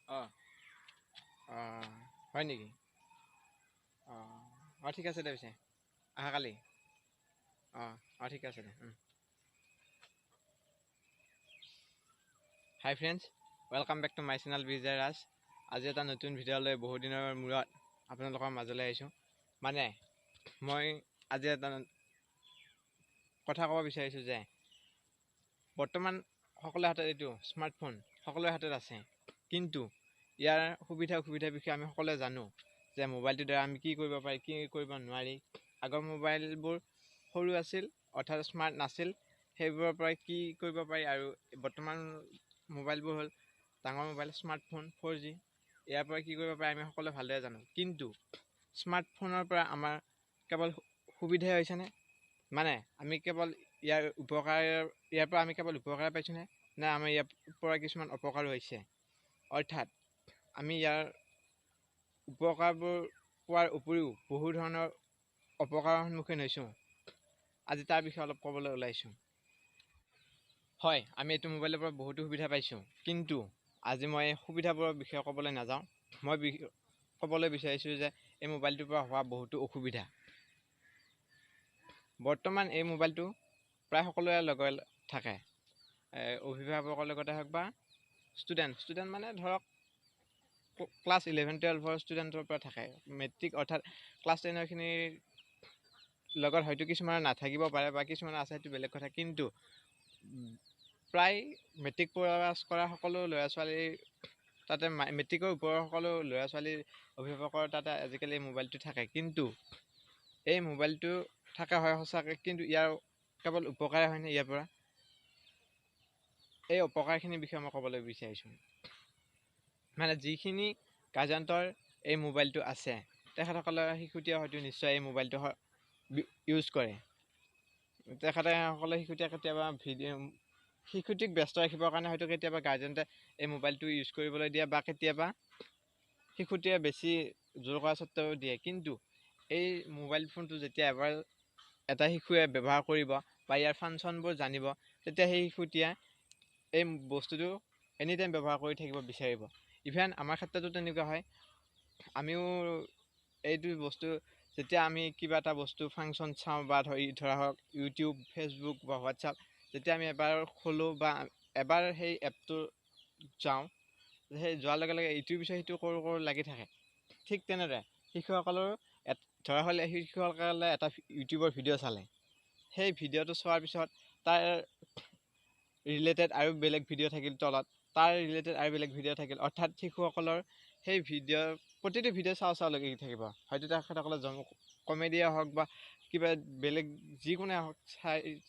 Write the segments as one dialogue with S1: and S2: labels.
S1: অঁ অঁ হয় নেকি? অঁ অঁ ঠিক আছে দে পিছে অহাকালি অঁ অঁ ঠিক আছে দে। Hi friends, welcome back to my channel Bijoy Raj. আজি এটা নতুন ভিডিঅ' লৈ বহু দিনৰ মূৰত আপোনালোকৰ মাজলৈ আহিছোঁ। মানে মই আজি এটা কথা ক'ব বিচাৰিছোঁ যে বৰ্তমান সকলোৰে হাতত এইটো স্মাৰ্টফোন সকলোৰে হাতত আছে, কিন্তু ইয়াৰ সুবিধা অসুবিধাৰ বিষয়ে আমি সকলোৱে জানো যে মোবাইলটোৰ দ্বাৰা আমি কি কৰিব পাৰি কি কৰিব নোৱাৰি। আগৰ মোবাইলবোৰ সৰু আছিল অৰ্থাৎ স্মাৰ্ট নাছিল, সেইবোৰৰ পৰাই কি কৰিব পাৰি, আৰু বৰ্তমান মোবাইলবোৰ হ'ল ডাঙৰ মোবাইল স্মাৰ্টফোন 4G, ইয়াৰ পৰা কি কৰিব পাৰি আমি সকলোৱে ভালদৰে জানো। কিন্তু স্মাৰ্টফোনৰ পৰা আমাৰ কেৱল সুবিধাই হৈছেনে? মানে আমি কেৱল ইয়াৰ পৰা আমি কেৱল উপকাৰ পাইছোঁনে, নে আমাৰ ইয়াৰ পৰা কিছুমান অপকাৰো হৈছে? অৰ্থাৎ আমি ইয়াৰ উপকাৰবোৰ পোৱাৰ উপৰিও বহু ধৰণৰ অপকাৰৰ সন্মুখীন হৈছোঁ। আজি তাৰ বিষয়ে অলপ ক'বলৈ ওলাইছোঁ। হয়, আমি এইটো মোবাইলৰ পৰা বহুতো সুবিধা পাইছোঁ, কিন্তু আজি মই সুবিধাবোৰৰ বিষয়ে ক'বলৈ নাযাওঁ। মই ক'বলৈ বিচাৰিছোঁ যে এই মোবাইলটোৰ পৰা হোৱা বহুতো অসুবিধা। বৰ্তমান এই মোবাইলটো প্ৰায় সকলোৰে লগত থাকে, অভিভাৱকৰ লগতে হওক বা ষ্টুডেণ্ট মানে ধৰক ক্লাছ 11-12 ষ্টুডেণ্টৰ পৰা থাকে। মেট্ৰিক অৰ্থাৎ ক্লাছ 10খিনিৰ লগত হয়তো কিছুমানৰ নাথাকিব পাৰে বা কিছুমানৰ আছে, সেইটো বেলেগ কথা। কিন্তু প্ৰায় মেট্ৰিক পাছ কৰা সকলো ল'ৰা ছোৱালীৰ তাতে, মেট্ৰিকৰ ওপৰৰ সকলো ল'ৰা ছোৱালীৰ অভিভাৱকৰ তাতে আজিকালি মোবাইলটো থাকে। কিন্তু এই মোবাইলটো থকা হয় সঁচাকৈ, কিন্তু ইয়াৰ কেৱল উপকাৰে হয়নে? ইয়াৰ পৰা এই অপকাৰখিনিৰ বিষয়ে মই ক'বলৈ বিচাৰিছোঁ। মানে যিখিনি গাৰ্জেণ্টৰ এই মোবাইলটো আছে, তেখেতসকলৰ শিশুটিয়ে হয়তো নিশ্চয় এই মোবাইলটো ইউজ কৰে। তেখেতসকলে শিশুটিয়ে কেতিয়াবা শিশুটিক ব্যস্ত ৰাখিবৰ কাৰণে হয়তো কেতিয়াবা গাৰ্জেণ্টে এই মোবাইলটো ইউজ কৰিবলৈ দিয়ে, বা কেতিয়াবা শিশুটিয়ে বেছি জোৰ কৰা স্বত্বেও দিয়ে। কিন্তু এই মোবাইল ফোনটো যেতিয়া এবাৰ এটা শিশুৱে ব্যৱহাৰ কৰিব বা ইয়াৰ ফাংচনবোৰ জানিব, তেতিয়া সেই শিশুটিয়ে এই বস্তুটো এনি টাইম ব্যৱহাৰ কৰি থাকিব বিচাৰিব। ইভেন আমাৰ ক্ষেত্ৰতো তেনেকুৱা হয়। আমিও এইটো বস্তু যেতিয়া আমি কিবা এটা বস্তু ফাংচন চাওঁ বা ধৰা হওক ইউটিউব, ফেচবুক বা হোৱাটছআপ, যেতিয়া আমি এবাৰ খোলোঁ বা এবাৰ সেই এপটো যাওঁ, সেই যোৱাৰ লগে লগে ইটোৰ পিছত সিটো কৰোঁ লাগি থাকে। ঠিক তেনেদৰে শিশুসকলৰো ধৰা হ'লে শিশুসকলে এটা ইউটিউবৰ ভিডিঅ' চালে, সেই ভিডিঅ'টো চোৱাৰ পিছত তাৰ ৰিলেটেড আৰু বেলেগ ভিডিঅ' থাকিল তলত, তাৰ ৰিলেটেড আৰু বেলেগ ভিডিঅ' থাকিল। অৰ্থাৎ শিশুসকলৰ সেই প্ৰতিটো ভিডিঅ' চাওঁ লাগি থাকিব। হয়তো তেখেতসকলে কমেডিয়ে হওক বা কিবা বেলেগ যিকোনোৱে হওক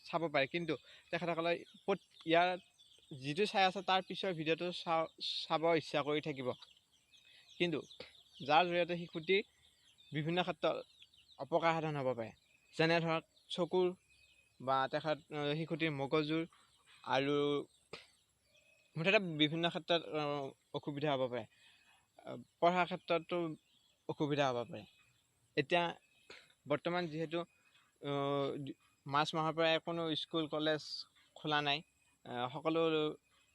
S1: চাব পাৰে, কিন্তু তেখেতসকলে ইয়াৰ যিটো চাই আছে তাৰ পিছৰ ভিডিঅ'টো চাব ইচ্ছা কৰি থাকিব। কিন্তু যাৰ জৰিয়তে শিশুটিৰ বিভিন্ন ক্ষেত্ৰত অপকাৰ সাধন হ'ব পাৰে। যেনে ধৰক চকুৰ বা শিশুটিৰ মগজুৰ, আৰু মুঠতে বিভিন্ন ক্ষেত্ৰত অসুবিধা হ'ব পাৰে। পঢ়াৰ ক্ষেত্ৰতো অসুবিধা হ'ব পাৰে। এতিয়া বৰ্তমান যিহেতু মাৰ্চ মাহৰ পৰা কোনো স্কুল কলেজ খোলা নাই, সকলো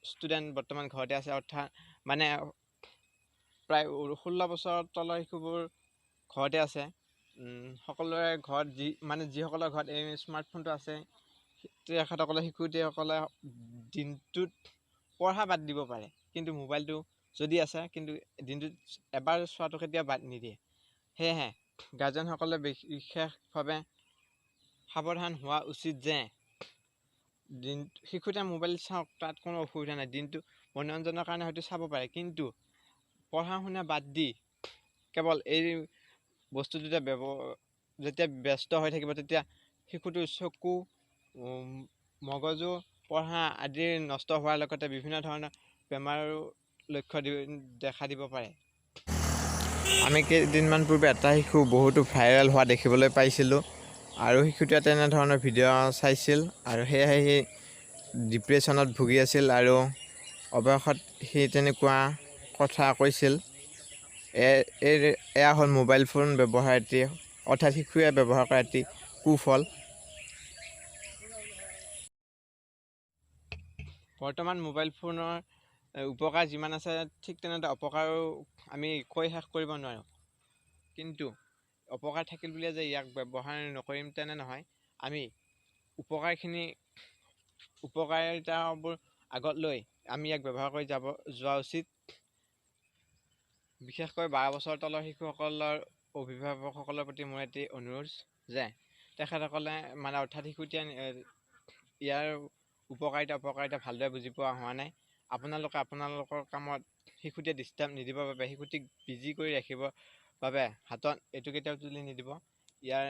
S1: ষ্টুডেণ্ট বৰ্তমান ঘৰতে আছে। অৰ্থাৎ মানে প্ৰায় 16 বছৰৰ তলৰ শিশুবোৰ ঘৰতে আছে। সকলোৰে ঘৰত যিসকলৰ ঘৰত এই স্মাৰ্টফোনটো আছে, তেখেতসকলে শিশুটিসকলে দিনটোত পঢ়া বাদ দিব পাৰে, কিন্তু মোবাইলটো যদি আছে, কিন্তু দিনটোত এবাৰ চোৱাটো কেতিয়াও বাদ নিদিয়ে। সেয়েহে গাৰ্জেনসকলে বিশেষভাৱে সাৱধান হোৱা উচিত যে শিশুটিয়ে মোবাইল চাওক, তাত কোনো অসুবিধা নাই। দিনটো মনোৰঞ্জনৰ কাৰণে হয়তো চাব পাৰে, কিন্তু পঢ়া শুনা বাদ দি কেৱল এই বস্তুটোতে যেতিয়া ব্যস্ত হৈ থাকিব, তেতিয়া শিশুটোৰ চকু, মগজু, পঢ়া আদি নষ্ট হোৱাৰ লগতে বিভিন্ন ধৰণৰ বেমাৰো দেখা দিব পাৰে। আমি কেইদিনমান পূৰ্বে এটা শিশু বহুতো ভাইৰেল হোৱা দেখিবলৈ পাইছিলোঁ, আৰু শিশুটোৱে তেনেধৰণৰ ভিডিঅ' চাইছিল, আৰু সেয়েহে সি ডিপ্ৰেশ্যনত ভুগি আছিল, আৰু অৱশেষত সি তেনেকুৱা কথা কৈছিল। এয়া হ'ল মোবাইল ফোন ব্যৱহাৰ এটি, অৰ্থাৎ শিশুৱে ব্যৱহাৰ কৰা এটি কুফল। বৰ্তমান মোবাইল ফোনৰ উপকাৰ যিমান আছে ঠিক তেনেদৰে অপকাৰো আমি কৈ শেষ কৰিব নোৱাৰোঁ। কিন্তু অপকাৰ থাকিল বুলিয়ে যে ইয়াক ব্যৱহাৰ নকৰিম তেনে নহয়। আমি উপকাৰিতাবোৰ আগত লৈ আমি ইয়াক ব্যৱহাৰ কৰি যোৱা উচিত। বিশেষকৈ 12 বছৰ তলৰ শিশুসকলৰ অভিভাৱকসকলৰ প্ৰতি মোৰ এটি অনুৰোধ যে তেখেতসকলে অৰ্থাৎ শিশুটিয়ে ইয়াৰ উপকাৰিতা ভালদৰে বুজি পোৱা হোৱা নাই। আপোনালোকে আপোনালোকৰ কামত শিশুটিয়ে ডিষ্টাৰ্ব নিদিবৰ বাবে, শিশুটিক বিজি কৰি ৰাখিবৰ বাবে হাতত এইটো কেতিয়াও তুলি নিদিব। ইয়াৰ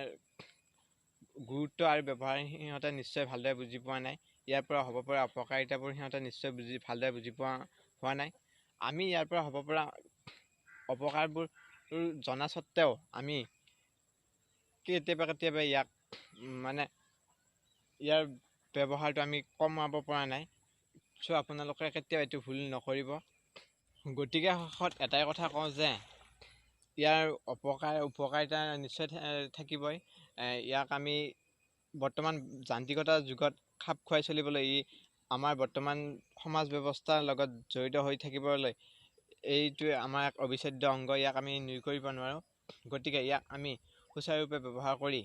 S1: গুৰুত্ব আৰু ব্যৱহাৰ সিহঁতে নিশ্চয় ভালদৰে বুজি পোৱা নাই। ইয়াৰ পৰা হ'ব পৰা অপকাৰিতাবোৰ সিহঁতে নিশ্চয় ভালদৰে বুজি পোৱা হোৱা নাই। আমি ইয়াৰ পৰা হ'ব পৰা অপকাৰবোৰ জনা স্বত্বেও আমি কেতিয়াবা ইয়াক ইয়াৰ ব্যৱহাৰটো আমি কমাব পৰা নাই। চ' আপোনালোকে কেতিয়াও এইটো ভুল নকৰিব। গতিকে শেষত এটাই কথা কওঁ যে ইয়াৰ উপকাৰিতা নিশ্চয় থাকিবই। ইয়াক আমি বৰ্তমান যান্ত্ৰিকতাৰ যুগত খাপ খুৱাই চলিবলৈ, আমাৰ বৰ্তমান সমাজ ব্যৱস্থাৰ লগত জড়িত হৈ থাকিবলৈ এইটোৱে আমাৰ এক অবিচ্ছেদ্য অংগ। ইয়াক আমি নুই কৰিব নোৱাৰোঁ। গতিকে ইয়াক আমি সুচাৰুৰূপে ব্যৱহাৰ কৰি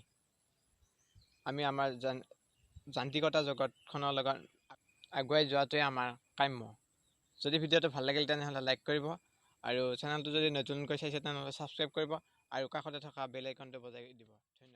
S1: আমি আমাৰ যান্ত্ৰিকতা জগতখনৰ লগত আগুৱাই যোৱাটোৱে আমাৰ কাম্য। যদি ভিডিঅ'টো ভাল লাগিল তেনেহ'লে লাইক কৰিব, আৰু চেনেলটো যদি নতুনকৈ চাইছে তেনেহ'লে ছাবস্ক্ৰাইব কৰিব, আৰু কাষতে থকা বেল আইকনটো বজাই দিব। ধন্যবাদ।